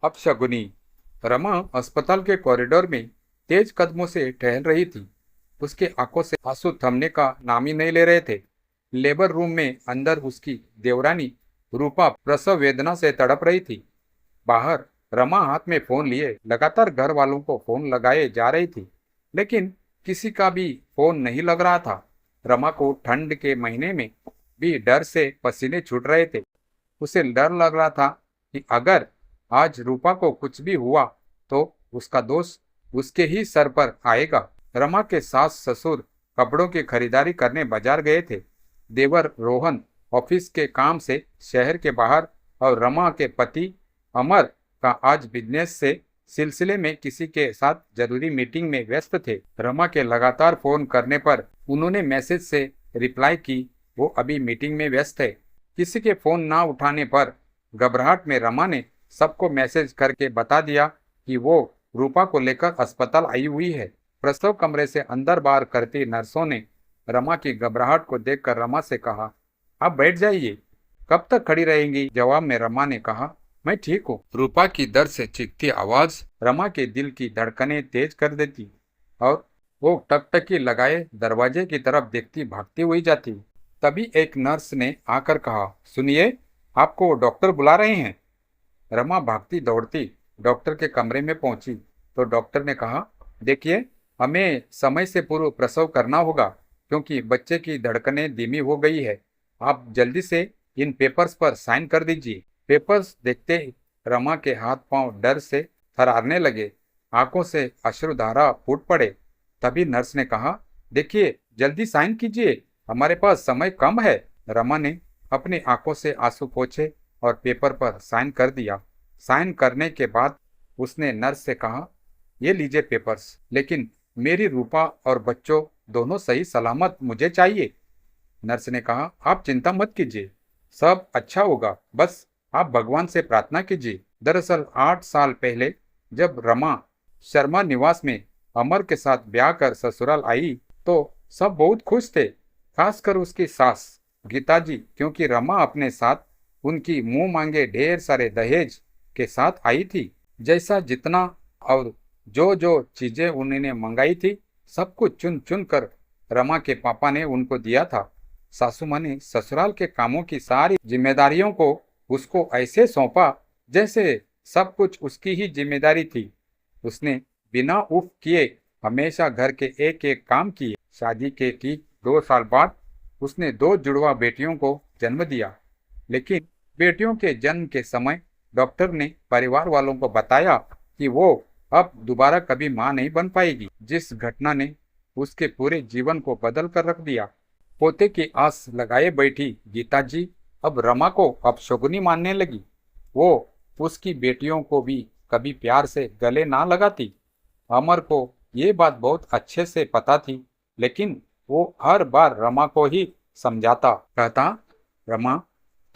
अपशगुनी। रमा अस्पताल के कॉरिडोर में तेज कदमों से टहल रही थी। उसके आंखों से आंसू थमने का नाम ही नहीं ले रहे थे। लेबर रूम में अंदर उसकी देवरानी रूपा प्रसव वेदना से तड़प रही थी। बाहर रमा हाथ में फोन लिए लगातार घर वालों को फोन लगाए जा रही थी, लेकिन किसी का भी फोन नहीं लग रहा था। रमा को ठंड के महीने में भी डर से पसीने छूट रहे थे। उसे डर लग रहा था कि अगर आज रूपा को कुछ भी हुआ तो उसका दोष उसके ही सर पर आएगा। रमा के सास ससुर कपड़ों की खरीदारी करने बाजार गए थे। देवर रोहन ऑफिस के काम से शहर के बाहर और रमा के पति अमर का आज बिजनेस से सिलसिले में किसी के साथ जरूरी मीटिंग में व्यस्त थे। रमा के लगातार फोन करने पर उन्होंने मैसेज से रिप्लाई की वो अभी मीटिंग में व्यस्त है। किसी के फोन ना उठाने पर घबराहट में रमा ने सबको मैसेज करके बता दिया कि वो रूपा को लेकर अस्पताल आई हुई है। प्रसव कमरे से अंदर बाहर करती नर्सों ने रमा की घबराहट को देखकर रमा से कहा, आप बैठ जाइए, कब तक खड़ी रहेंगी। जवाब में रमा ने कहा, मैं ठीक हूँ। रूपा की दर्द से चीखती आवाज रमा के दिल की धड़कनें तेज कर देती और वो टकटकी लगाए दरवाजे की तरफ देखती भागती हुई जाती। तभी एक नर्स ने आकर कहा, सुनिए, आपको डॉक्टर बुला रहे हैं। रमा भागती दौड़ती डॉक्टर के कमरे में पहुंची तो डॉक्टर ने कहा, देखिए, हमें समय से पूर्व प्रसव करना होगा क्योंकि बच्चे की धड़कनें धीमी हो गई है। आप जल्दी से इन पेपर्स पर साइन कर दीजिए। पेपर्स देखते ही रमा के हाथ पांव डर से थरारने लगे, आंखों से अश्रुधारा फूट पड़े। तभी नर्स ने कहा, देखिए, जल्दी साइन कीजिए, हमारे पास समय कम है। रमा ने अपनी आंखों से आंसू पोंछे और पेपर पर साइन कर दिया। साइन करने के बाद उसने नर्स से कहा, ये लीजिए पेपर्स, लेकिन मेरी रूपा और बच्चों दोनों सही सलामत मुझे चाहिए। नर्स ने कहा, आप चिंता मत कीजिए, सब अच्छा होगा, बस आप भगवान से प्रार्थना कीजिए। दरअसल 8 साल पहले जब रमा शर्मा निवास में अमर के साथ ब्याह कर ससुराल आई तो सब बहुत खुश थे, खासकर उसकी सास गीता जी, क्योंकि रमा अपने साथ उनकी मुंह मांगे ढेर सारे दहेज के साथ आई थी। जैसा जितना और जो जो चीजें उन्होंने मंगाई थी सब कुछ चुन चुन कर रमा के पापा ने उनको दिया था। सासू माँ ने ससुराल के कामों की सारी जिम्मेदारियों को उसको ऐसे सौंपा जैसे सब कुछ उसकी ही जिम्मेदारी थी। उसने बिना उफ किए हमेशा घर के एक एक काम किए। शादी के ठीक 2 साल बाद उसने 2 जुड़वा बेटियों को जन्म दिया, लेकिन बेटियों के जन्म के समय डॉक्टर ने परिवार वालों को बताया कि वो अब दोबारा कभी मां नहीं बन पाएगी, जिस घटना ने उसके पूरे जीवन को बदल कर रख दिया। पोते की आस लगाए बैठी गीता जी अब रमा को अपशगुनी मानने लगी। वो उसकी बेटियों को भी कभी प्यार से गले ना लगाती। अमर को ये बात बहुत अच्छे से पता थी, लेकिन वो हर बार रमा को ही समझाता, कहता, रमा,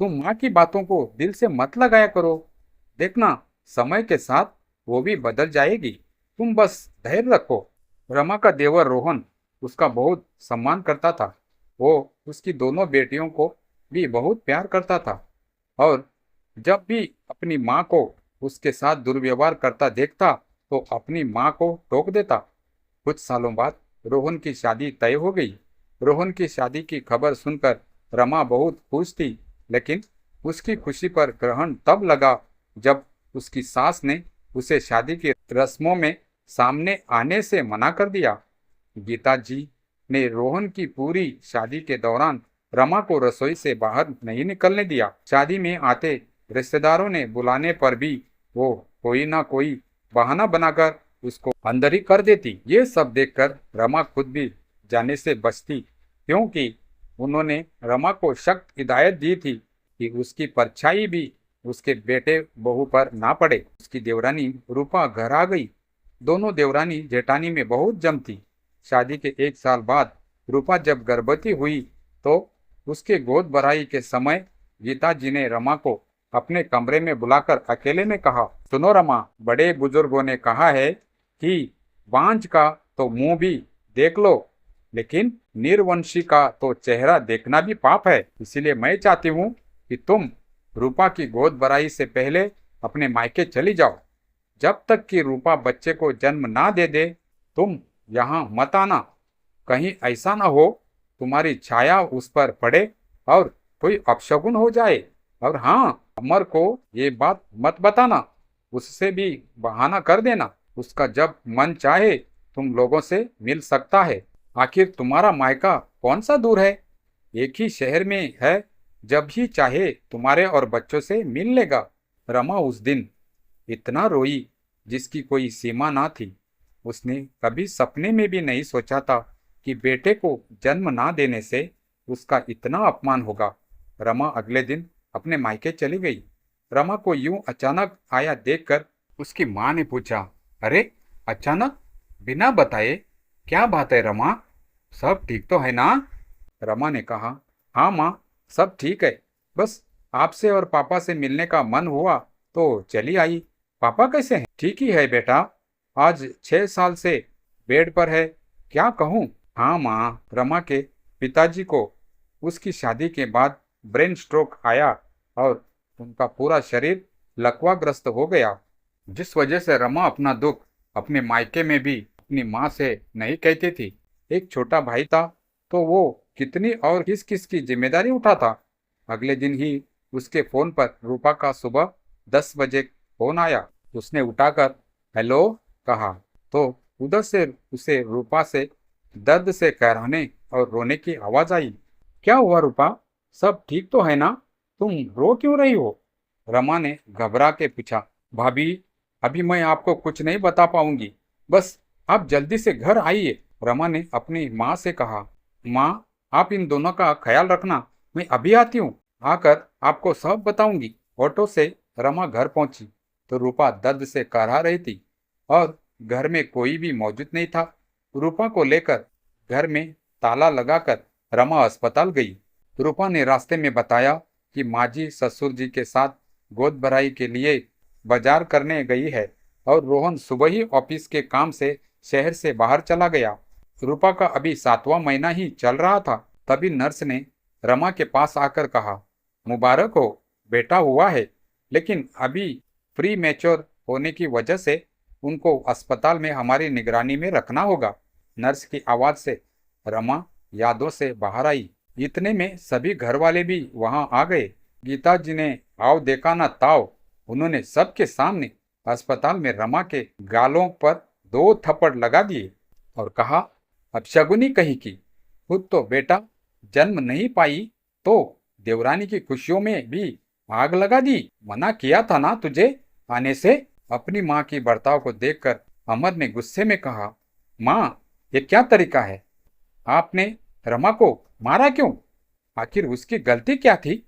तुम माँ की बातों को दिल से मत लगाया करो, देखना समय के साथ वो भी बदल जाएगी, तुम बस धैर्य रखो। रमा का देवर रोहन उसका बहुत सम्मान करता था। वो उसकी दोनों बेटियों को भी बहुत प्यार करता था और जब भी अपनी माँ को उसके साथ दुर्व्यवहार करता देखता तो अपनी माँ को टोक देता। कुछ सालों बाद रोहन की शादी तय हो गई। रोहन की शादी की खबर सुनकर रमा बहुत खुश थी, लेकिन उसकी खुशी पर ग्रहण तब लगा जब उसकी सास ने उसे शादी की रस्मों में सामने आने से मना कर दिया। गीता जी ने रोहन की पूरी शादी के दौरान रमा को रसोई से बाहर नहीं निकलने दिया। शादी में आते रिश्तेदारों ने बुलाने पर भी वो कोई ना कोई बहाना बनाकर उसको अंदर ही कर देती। ये सब देखकर रमा खुद भी जाने से बचती, क्योंकि उन्होंने रमा को सख्त हिदायत दी थी कि उसकी परछाई भी उसके बेटे बहू पर ना पड़े। उसकी देवरानी रूपा घर आ गई। दोनों देवरानी जेठानी में बहुत जमती। शादी के 1 साल बाद रूपा जब गर्भवती हुई तो उसके गोद भराई के समय गीता जी ने रमा को अपने कमरे में बुलाकर अकेले में कहा, सुनो रमा, बड़े बुजुर्गों ने कहा है कि बांझ का तो मुंह भी देख लो, लेकिन निर्वंशी का तो चेहरा देखना भी पाप है। इसीलिए मैं चाहती हूँ कि तुम रूपा की गोद भराई से पहले अपने मायके चली जाओ। जब तक कि रूपा बच्चे को जन्म ना दे दे तुम यहाँ मत आना। कहीं ऐसा ना हो तुम्हारी छाया उस पर पड़े और कोई अपशगुन हो जाए। और हाँ, अमर को ये बात मत बताना, उससे भी बहाना कर देना। उसका जब मन चाहे तुम लोगों से मिल सकता है। आखिर तुम्हारा मायका कौन सा दूर है, एक ही शहर में है। जब भी चाहे तुम्हारे और बच्चों से मिल लेगा। रमा उस दिन इतना रोई जिसकी कोई सीमा ना थी। उसने कभी सपने में भी नहीं सोचा था कि बेटे को जन्म ना देने से उसका इतना अपमान होगा। रमा अगले दिन अपने मायके चली गई। रमा को यूं अचानक आया देखकर उसकी माँ ने पूछा, अरे अचानक, बिना बताए, क्या बात है रमा? सब ठीक तो है ना? रमा ने कहा, हाँ माँ, सब ठीक है। बस आपसे और पापा से मिलने का मन हुआ तो चली आई। पापा कैसे हैं? ठीक ही है बेटा, आज 6 साल से बेड पर है। क्या कहूँ? हाँ माँ, रमा के पिताजी को उसकी शादी के बाद ब्रेन स्ट्रोक आया और उनका पूरा शरीर लकवाग्रस्त हो गया। जिस वजह से रमा अपना दुख अपने मायके में भी अपनी माँ से नहीं कहती थी। एक छोटा भाई था तो वो कितनी और किस किस की जिम्मेदारी उठाता। अगले दिन ही उसके फोन पर रूपा का सुबह 10 बजे फोन आया। उसने उठाकर हेलो कहा तो उधर से उसे रूपा से दर्द से कहराने और रोने की आवाज आई। क्या हुआ रूपा, सब ठीक तो है ना? तुम रो क्यों रही हो? रमा ने घबरा के पूछा। भाभी, अभी मैं आपको कुछ नहीं बता पाऊंगी, बस आप जल्दी से घर आइए। रमा ने अपनी माँ से कहा, माँ, आप इन दोनों का ख्याल रखना, मैं अभी आती हूँ, आकर आपको सब बताऊंगी। ऑटो से रमा घर पहुंची तो रूपा दर्द से कराह रही थी और घर में कोई भी मौजूद नहीं था। रूपा को लेकर घर में ताला लगाकर रमा अस्पताल गई। रूपा ने रास्ते में बताया कि माँ जी ससुर जी के साथ गोद भराई के लिए बाजार करने गई है और रोहन सुबह ही ऑफिस के काम से शहर से बाहर चला गया। रूपा का अभी 7वां महीना ही चल रहा था। तभी नर्स ने रमा के पास आकर कहा, मुबारक हो, बेटा हुआ है, लेकिन अभी प्री मैच्योर होने की वजह से उनको अस्पताल में हमारी निगरानी में रखना होगा। नर्स की आवाज से रमा यादों से बाहर आई। इतने में सभी घर वाले भी वहां आ गए। गीता जी ने आओ देखा ना ताओ, उन्होंने सबके सामने अस्पताल में रमा के गालों पर 2 थप्पड़ लगा दिए और कहा, अपशगुनी कहीं की, खुद तो बेटा जन्म नहीं पाई तो देवरानी की खुशियों में भी आग लगा दी। मना किया था ना तुझे आने से। अपनी माँ की बर्ताव को देखकर अमर ने गुस्से में कहा, माँ, ये क्या तरीका है? आपने रमा को मारा क्यों? आखिर उसकी गलती क्या थी?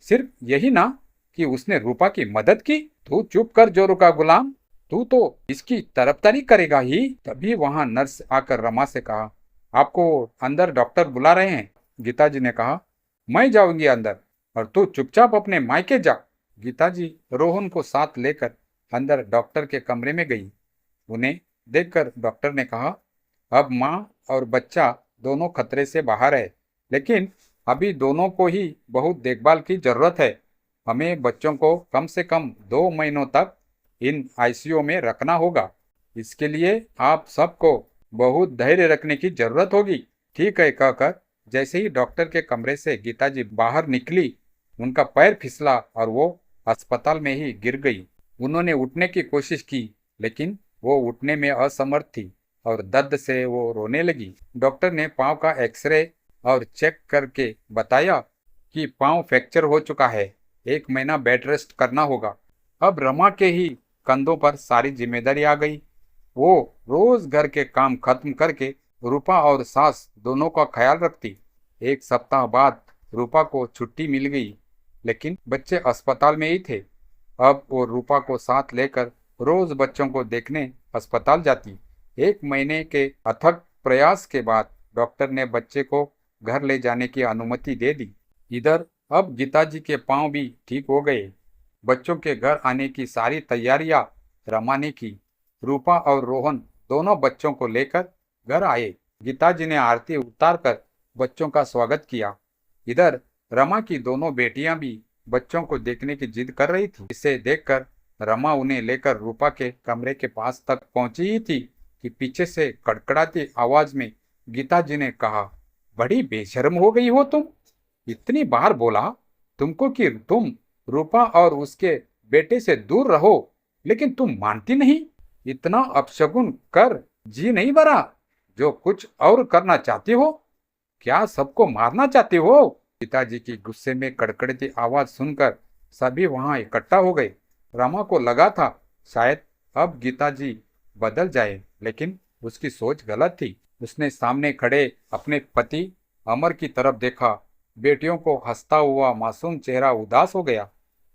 सिर्फ यही ना कि उसने रूपा की मदद की। तू चुप कर जोरू का गुलाम, तू तो इसकी तरफदारी करेगा ही। तभी वहां नर्स आकर रमा से कहा, आपको अंदर डॉक्टर बुला रहे हैं। गीता जी ने कहा, मैं जाऊंगी अंदर और तू चुपचाप अपने मायके जा। गीता जी रोहन को साथ लेकर अंदर डॉक्टर के कमरे में गई। उन्हें देखकर डॉक्टर ने कहा, अब माँ और बच्चा दोनों खतरे से बाहर है, लेकिन अभी दोनों को ही बहुत देखभाल की जरूरत है। हमें बच्चों को कम से कम 2 महीनों तक इन आईसीयू में रखना होगा। इसके लिए आप सबको बहुत धैर्य रखने की जरूरत होगी। ठीक है कहकर जैसे ही डॉक्टर के कमरे से गीता जी बाहर निकली, उनका पैर फिसला और वो अस्पताल में ही गिर गई। उन्होंने उठने की कोशिश की, लेकिन वो उठने में असमर्थ थी और दर्द से वो रोने लगी। डॉक्टर ने पांव का एक्सरे और चेक करके बताया कि पांव फ्रैक्चर हो चुका है, 1 महीना बेड रेस्ट करना होगा। अब रमा के ही कंधों पर सारी जिम्मेदारी आ गई। वो रोज घर के काम खत्म करके रूपा और सास दोनों का ख्याल रखती। 1 सप्ताह बाद रूपा को छुट्टी मिल गई, लेकिन बच्चे अस्पताल में ही थे। अब वो रूपा को साथ लेकर रोज बच्चों को देखने अस्पताल जाती। 1 महीने के अथक प्रयास के बाद डॉक्टर ने बच्चे को घर ले जाने की अनुमति दे दी। इधर अब गीता जी के पांव भी ठीक हो गए। बच्चों के घर आने की सारी तैयारियां रमा ने की। रूपा और रोहन दोनों बच्चों को लेकर घर आए। गीता जी ने आरती उतार कर बच्चों का स्वागत किया। इधर रमा की दोनों बेटियां भी बच्चों को देखने की जिद कर रही थी। इसे देखकर रमा उन्हें लेकर रूपा के कमरे के पास तक पहुंची ही थी कि पीछे से कड़कड़ाती आवाज में गीता जी ने कहा, बड़ी बेशर्म हो गई हो तुम। इतनी बार बोला तुमको कि तुम रूपा और उसके बेटे से दूर रहो, लेकिन तुम मानती नहीं। इतना अपशगुन कर जी नहीं भरा। जो कुछ और करना चाहती हो, क्या सबको मारना चाहती हो? पिताजी की गुस्से में कड़कड़ती आवाज सुनकर सभी वहां इकट्ठा हो गए। रमा को लगा था शायद अब गीता जी बदल जाए, लेकिन उसकी सोच गलत थी। उसने सामने खड़े अपने पति अमर की तरफ देखा। बेटियों को हंसता हुआ मासूम चेहरा उदास हो गया।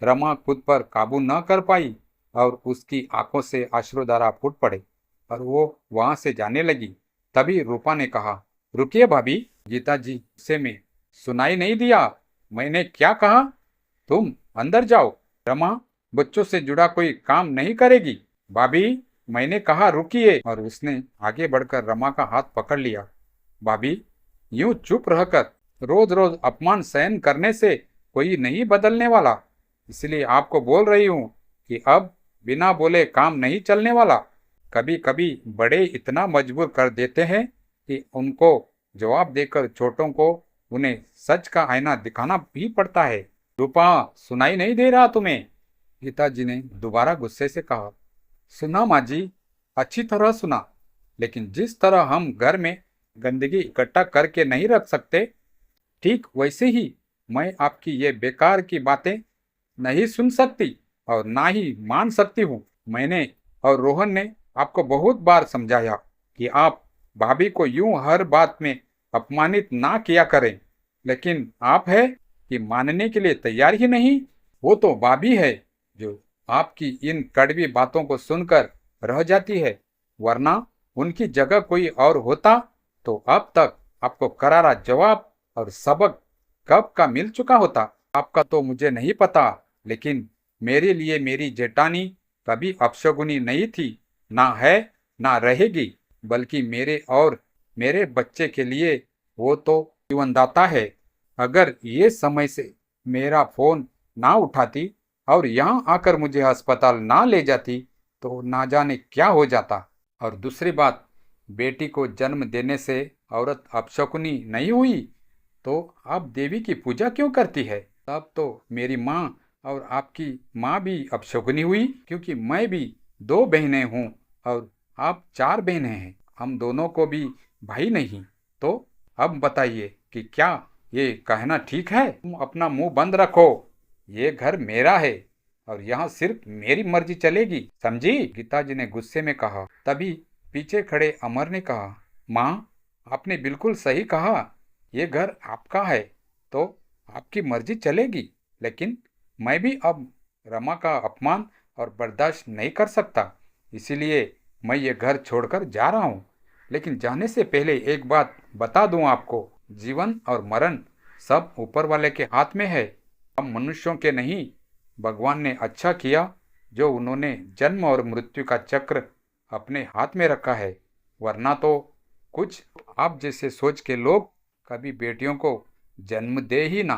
रमा खुद पर काबू न कर पाई और उसकी आंखों से अश्रुधारा फूट पड़े और वो वहां से जाने लगी। तभी रूपा ने कहा, रुकिए भाभी। गीता जी गुस्से में, सुनाई नहीं दिया मैंने क्या कहा? तुम अंदर जाओ। रमा बच्चों से जुड़ा कोई काम नहीं करेगी। भाभी, मैंने कहा रुकिए। और उसने आगे बढ़कर रमा का हाथ पकड़ लिया। भाभी, यूं चुप रहकर रोज रोज अपमान सहन करने से कोई नहीं बदलने वाला। इसलिए आपको बोल रही हूं कि अब बिना बोले काम नहीं चलने वाला। कभी कभी बड़े इतना मजबूर कर देते हैं कि उनको जवाब देकर छोटों को उन्हें सच का आईना दिखाना भी पड़ता है। रूपा, सुनाई नहीं दे रहा तुम्हें? गीता जी ने दोबारा गुस्से से कहा। सुना माँ जी, अच्छी तरह सुना, लेकिन जिस तरह हम घर में गंदगी इकट्ठा करके नहीं रख सकते, ठीक वैसे ही मैं आपकी ये बेकार की बातें नहीं सुन सकती और ना ही मान सकती हूँ। मैंने और रोहन ने आपको बहुत बार समझाया कि आप भाभी को यूं हर बात में अपमानित ना किया करें, लेकिन आप है कि मानने के लिए तैयार ही नहीं। वो तो भाभी है जो आपकी इन कड़वी बातों को सुनकर रह जाती है, वरना उनकी जगह कोई और होता तो अब तक आपको करारा जवाब और सबक कब का मिल चुका होता। आपका तो मुझे नहीं पता, लेकिन मेरे लिए मेरी जेठानी कभी अपशगुनी नहीं थी, ना है ना रहेगी, बल्कि मेरे और मेरे बच्चे के लिए वो तो जीवनदाता है। अगर ये समय से मेरा फोन ना उठाती और यहाँ आकर मुझे अस्पताल ना ले जाती तो ना जाने क्या हो जाता। और दूसरी बात, बेटी को जन्म देने से औरत अपशकुनी नहीं हुई तो आप देवी की पूजा क्यों करती है? तब तो मेरी माँ और आपकी माँ भी अपशकुनी हुई, क्योंकि मैं भी 2 बहनें हूँ और आप 4 बहनें हैं। हम दोनों को भी भाई नहीं। तो अब बताइए कि क्या ये कहना ठीक है? तुम अपना मुंह बंद रखो। ये घर मेरा है और यहाँ सिर्फ मेरी मर्जी चलेगी, समझी? गीता जी ने गुस्से में कहा। तभी पीछे खड़े अमर ने कहा, माँ, आपने बिल्कुल सही कहा। ये घर आपका है तो आपकी मर्जी चलेगी, लेकिन मैं भी अब रमा का अपमान और बर्दाश्त नहीं कर सकता। इसीलिए मैं ये घर छोड़कर जा रहा हूँ। लेकिन जाने से पहले एक बात बता दूं आपको, जीवन और मरण सब ऊपर वाले के हाथ में है, हम मनुष्यों के नहीं। भगवान ने अच्छा किया जो उन्होंने जन्म और मृत्यु का चक्र अपने हाथ में रखा है, वरना तो कुछ आप जैसे सोच के लोग कभी बेटियों को जन्म दे ही ना।